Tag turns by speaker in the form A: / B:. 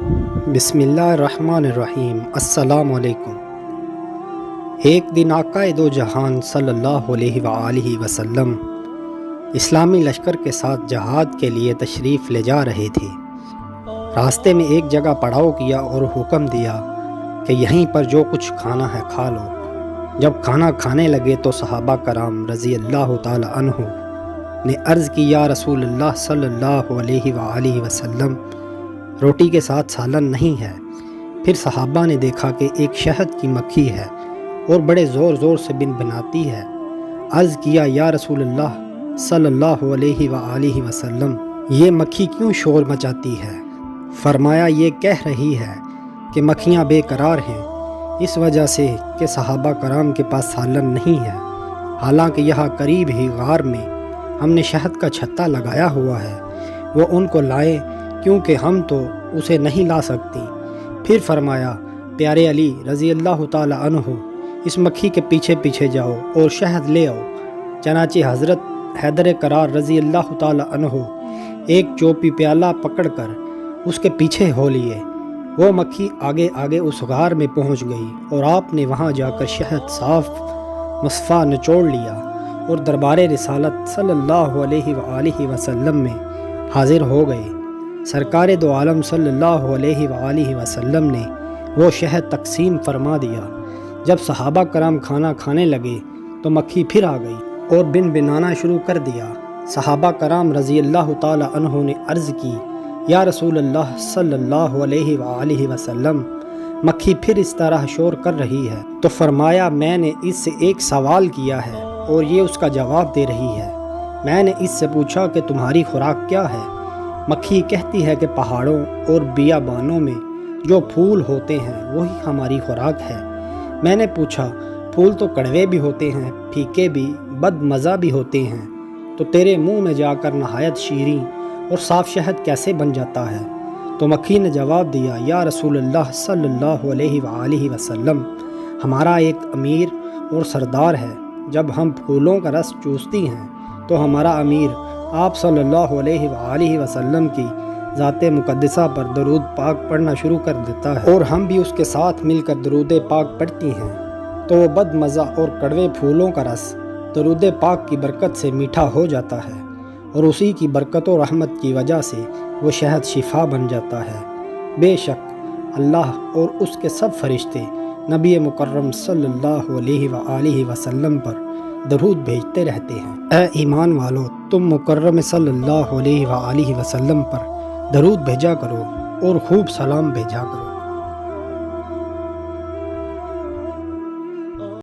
A: بسم اللہ الرحمن الرحیم۔ السلام علیکم۔ ایک دن آقا دو جہان صلی اللہ علیہ وآلہ وسلم اسلامی لشکر کے ساتھ جہاد کے لیے تشریف لے جا رہے تھے۔ راستے میں ایک جگہ پڑاؤ کیا اور حکم دیا کہ یہیں پر جو کچھ کھانا ہے کھا لو۔ جب کھانا کھانے لگے تو صحابہ کرام رضی اللہ تعالی عنہ نے عرض کی، یا رسول اللہ صلی اللہ علیہ وآلہ وسلم، روٹی کے ساتھ سالن نہیں ہے۔ پھر صحابہ نے دیکھا کہ ایک شہد کی مکھی ہے اور بڑے زور زور سے بنبناتی ہے۔ عرض کیا، یا رسول اللہ صلی اللہ علیہ وآلہ وسلم، یہ مکھی کیوں شور مچاتی ہے؟ فرمایا، یہ کہہ رہی ہے کہ مکھیاں بے قرار ہیں، اس وجہ سے کہ صحابہ کرام کے پاس سالن نہیں ہے، حالانکہ یہاں قریب ہی غار میں ہم نے شہد کا چھتا لگایا ہوا ہے، وہ ان کو لائیں کیونکہ ہم تو اسے نہیں لا سکتی۔ پھر فرمایا، پیارے علی رضی اللہ تعالی عنہ، اس مکھی کے پیچھے پیچھے جاؤ اور شہد لے آؤ۔ چنانچہ حضرت حیدر کرار رضی اللہ تعالی عنہ ایک چوپی پیالہ پکڑ کر اس کے پیچھے ہو لیے۔ وہ مکھی آگے آگے اس غار میں پہنچ گئی اور آپ نے وہاں جا کر شہد صاف مصفا نچوڑ لیا اور دربار رسالت صلی اللہ علیہ وآلہ وسلم میں حاضر ہو گئے۔ سرکار دو عالم صلی اللہ علیہ وآلہ وسلم نے وہ شہد تقسیم فرما دیا۔ جب صحابہ کرام کھانا کھانے لگے تو مکھی پھر آ گئی اور بنانا شروع کر دیا۔ صحابہ کرام رضی اللہ تعالی عنہ نے عرض کی، یا رسول اللہ صلی اللہ علیہ وآلہ وسلم، مکھی پھر اس طرح شور کر رہی ہے۔ تو فرمایا، میں نے اس سے ایک سوال کیا ہے اور یہ اس کا جواب دے رہی ہے۔ میں نے اس سے پوچھا کہ تمہاری خوراک کیا ہے؟ مکھی کہتی ہے کہ پہاڑوں اور بیابانوں میں جو پھول ہوتے ہیں وہی ہماری خوراک ہے۔ میں نے پوچھا، پھول تو کڑوے بھی ہوتے ہیں، پھیکے بھی، بد مزہ بھی ہوتے ہیں، تو تیرے منہ میں جا کر نہایت شیریں اور صاف شہد کیسے بن جاتا ہے؟ تو مکھی نے جواب دیا، یا رسول اللہ صلی اللہ علیہ وآلہ وسلم، ہمارا ایک امیر اور سردار ہے۔ جب ہم پھولوں کا رس چوستی ہیں تو ہمارا امیر آپ صلی اللہ علیہ وآلہ وسلم کی ذات مقدسہ پر درود پاک پڑھنا شروع کر دیتا ہے اور ہم بھی اس کے ساتھ مل کر درود پاک پڑھتی ہیں، تو وہ بد مزہ اور کڑوے پھولوں کا رس درود پاک کی برکت سے میٹھا ہو جاتا ہے اور اسی کی برکت و رحمت کی وجہ سے وہ شہد شفا بن جاتا ہے۔ بے شک اللہ اور اس کے سب فرشتے نبی مکرم صلی اللہ علیہ وآلہ وسلم پر درود بھیجتے رہتے ہیں۔ اے ایمان والو، تم مکرم صلی اللہ علیہ وآلہ وسلم پر درود بھیجا کرو اور خوب سلام بھیجا کرو۔